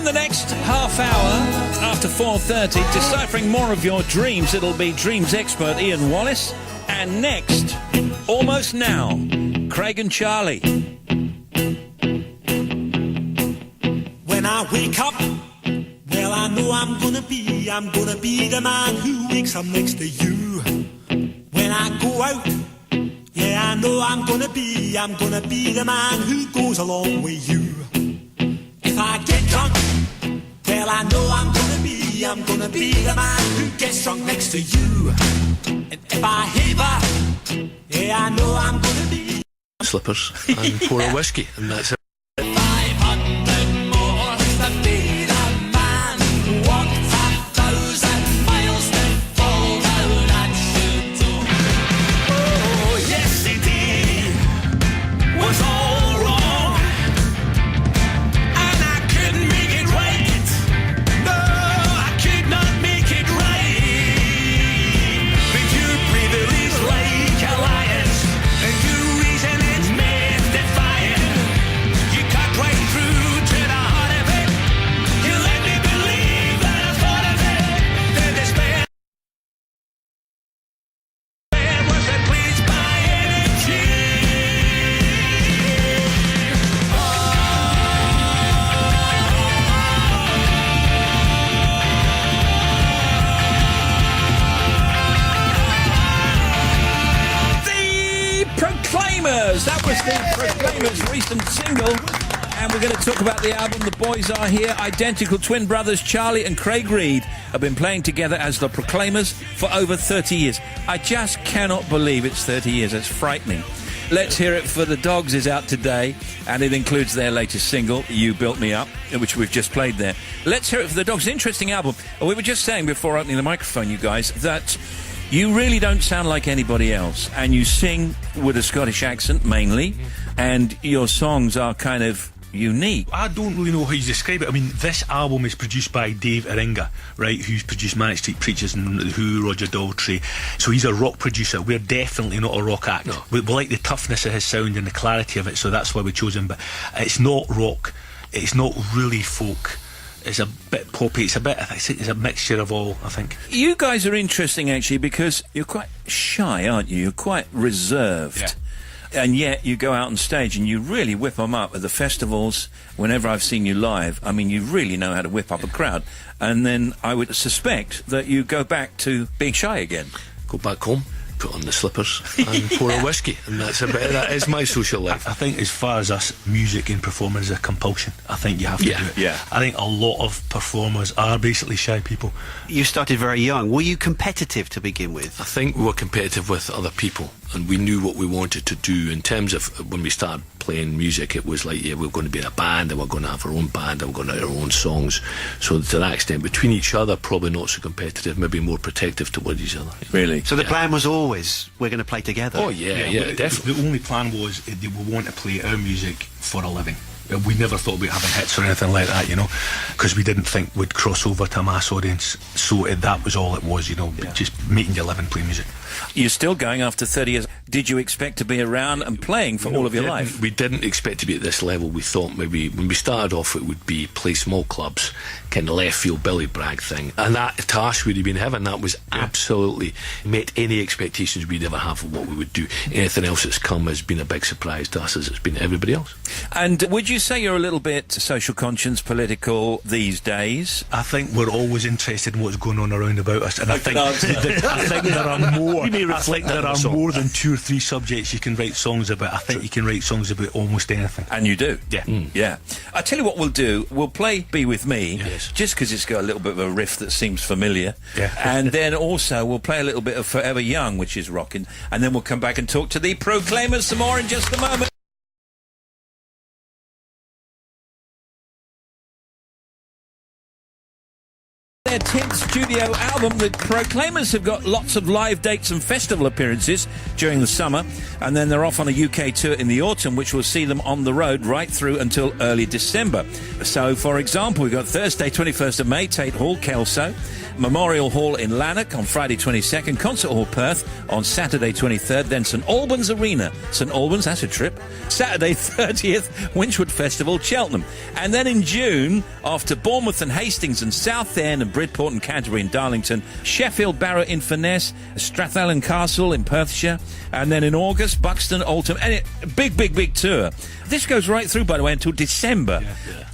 the next half hour, after 4:30, deciphering more of your dreams, it'll be dreams expert Ian Wallace. And next, almost now, Craig and Charlie. When I wake up, well, I know I'm gonna be the man who wakes up next to you. When I go out, yeah, I know I'm gonna be the man who goes along with you. If I get drunk, well, I know I'm gonna be the man who gets drunk next to you. And if I heaver, yeah, I know I'm gonna be slippers and pour a whiskey, and that's it. 500 more to be the man who walked 1,000 miles to fall down at your door. Oh, yesterday was all wrong, and I couldn't make it right. No, I could not make it right. But you breathe is like a lion's, and you reason it's myth-defying. You cut right through to the heart of it. You let me believe that I thought of it. The despair was replaced by energy. The Proclaimers. That was the Proclaimers' recent single. And we're going to talk about the album. The boys are here. Identical twin brothers Charlie and Craig Reid have been playing together as the Proclaimers for over 30 years. I just cannot believe it's 30 years. It's frightening. Let's hear it for the Dogs is out today, and it includes their latest single, You Built Me Up, which we've just played there. Let's hear it for the Dogs. Interesting album. We were just saying before opening the microphone, you guys, that you really don't sound like anybody else, and you sing with a Scottish accent mainly, and your songs are kind of unique. I don't really know how you describe it. I mean, this album is produced by Dave Iringa, right, who's produced Manic Street Preachers and The Who, Roger Daltrey. So he's a rock producer. We're definitely not a rock act. No. We like the toughness of his sound and the clarity of it, so that's why we chose him. But it's not rock. It's not really folk. It's a bit poppy. It's a mixture of all, I think. You guys are interesting, actually, because you're quite shy, aren't you? You're quite reserved. Yeah. And yet you go out on stage and you really whip them up at the festivals. Whenever I've seen you live, I mean, you really know how to whip up a crowd. And then I would suspect that you go back to being shy again. Go back home, put on the slippers and pour a whiskey, and that is my social life. I think as far as us, music and performing is a compulsion. I think you have to do it. Yeah. I think a lot of performers are basically shy people. You started very young. Were you competitive to begin with? I think we were competitive with other people, and we knew what we wanted to do. In terms of when we started playing music, it was like, yeah, we're going to be in a band, and we're going to have our own band, and we're going to have our own songs. So to that extent, between each other, probably not so competitive, maybe more protective towards each other. Really? So the plan was always, we're going to play together. Oh, yeah, definitely. The only plan was that we want to play our music for a living. We never thought we'd having hits or anything like that, you know, because we didn't think we'd cross over to a mass audience. So that was all it was, you know, just making your living playing music. You're still going after 30 years. Did you expect to be around and playing for all of your life? We didn't expect to be at this level. We thought maybe when we started off it would be play small clubs, kind of left field Billy Bragg thing, and that task we'd have been having, that was absolutely met any expectations we'd ever have of what we would do. Anything else that's come has been a big surprise to us, as it's been to everybody else. And would you say you're a little bit social conscience, political these days? I think we're always interested in what's going on around about us, and I think there are more. I think there are more than 2 or 3 subjects you can write songs about. I think you can write songs about almost anything. And you do? Yeah. Yeah. I tell you what we'll do. We'll play Be With Me, Yes. just because it's got a little bit of a riff that seems familiar. Yeah. And then also we'll play a little bit of Forever Young, which is rocking. And then we'll come back and talk to the Proclaimers some more in just a moment. Their 10th studio album, the Proclaimers have got lots of live dates and festival appearances during the summer, and then they're off on a UK tour in the autumn, which will see them on the road right through until early December. So, for example, we've got Thursday, 21st of May, Tate Hall, Kelso, Memorial Hall in Lanark on Friday 22nd, Concert Hall Perth on Saturday 23rd, then St Albans Arena, St Albans, that's a trip, Saturday 30th, Winchwood Festival, Cheltenham. And then in June, after Bournemouth and Hastings and Southend and Bridport and Canterbury and Darlington, Sheffield, Barrow, Inverness, Strathallan Castle in Perthshire, and then in August, Buxton, Oldham, and big tour. This goes right through, by the way, until December.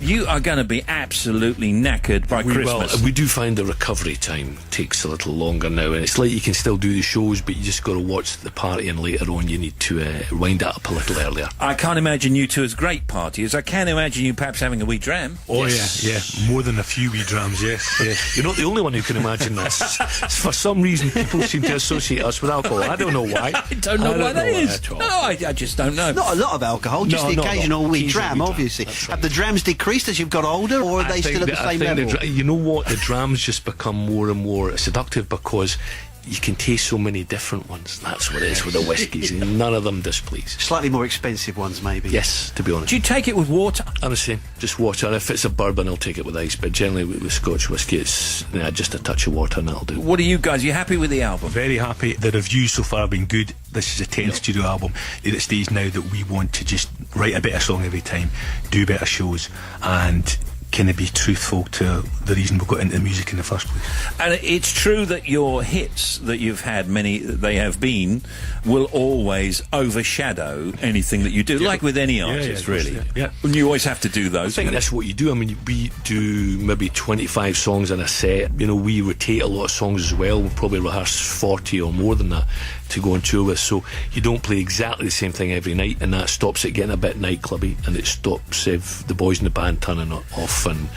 You are going to be absolutely knackered by Christmas. We do find the recovery time takes a little longer now, and it's like you can still do the shows, but you just got to watch the party, and later on you need to wind it up a little earlier. I can't imagine you two as great partiers. I can imagine you perhaps having a wee dram. Oh, yeah. More than a few wee drams, yes. You're not the only one who can imagine this. For some reason, people seem to associate us with alcohol. I don't know why. I don't know why that is. No, I just don't know. Not a lot of alcohol, just the occasional wee dram, wee obviously. That's right. Have the drams decreased as you've got older, or are they still at the same level? You know what? The drams just become more and more seductive because you can taste so many different ones. That's what it is with the whiskies. None of them displease. Slightly more expensive ones, maybe. Yes, to be honest. Do you take it with water? I'm the same. Just water. If it's a bourbon, I'll take it with ice. But generally, with Scotch whisky, it's just a touch of water and that'll do. What are you guys? Are you happy with the album? Very happy. The reviews so far have been good. This is a 10th studio album. At the stage now that we want to just write a better song every time, do better shows, and kind of be truthful to the reason we got into music in the first place. And it's true that your hits that you've had, many they have been, will always overshadow anything that you do, like with any artist, really. Yeah. And you always have to do those. I think that's what you do. I mean, we do maybe 25 songs in a set. You know, we rotate a lot of songs as well. We'll probably rehearse 40 or more than that to go on tour with. So you don't play exactly the same thing every night, and that stops it getting a bit nightclubby, and it stops the boys in the band turning off and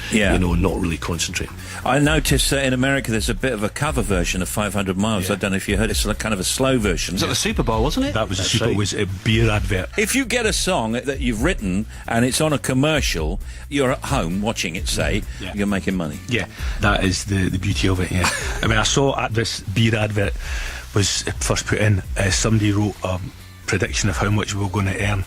not really concentrating. I noticed that in America there's a bit of a cover version of 500 Miles. I don't know if you heard. It's like kind of a slow version. Was that the Super Bowl, wasn't it? That was it was a beer advert. If you get a song that you've written and it's on a commercial, you're at home watching it, say, you're making money. Yeah, that is the beauty of it, yeah. I mean, I saw at this beer advert was first put in, somebody wrote a prediction of how much we were going to earn.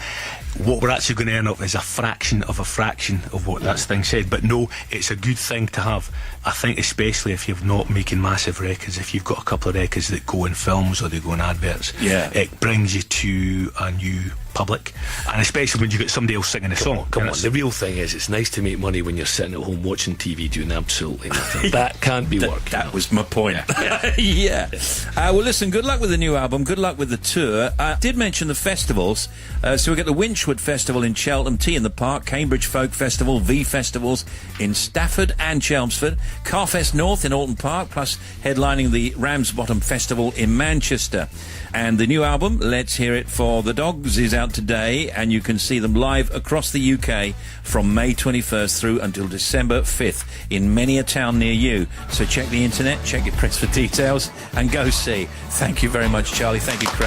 What we're actually going to earn up is a fraction of what that thing said. But no, it's a good thing to have. I think especially if you're not making massive records, if you've got a couple of records that go in films or they go in adverts, it brings you to a new public, and especially when you get somebody else singing a song. Come on, the real thing is it's nice to make money when you're sitting at home watching TV doing absolutely nothing. That can't be work. That was my point. Yeah. Well, listen, good luck with the new album, good luck with the tour. I did mention the festivals, so we get the Winchwood Festival in Cheltenham, Tea in the Park, Cambridge Folk Festival, V Festivals in Stafford and Chelmsford, Carfest North in Alton Park, plus headlining the Ramsbottom Festival in Manchester. And the new album, Let's Hear It for the Dogs, is out today, and you can see them live across the UK from May 21st through until December 5th in many a town near you. So check the internet, check your press for details, and go see. Thank you very much, Charlie. Thank you, Craig.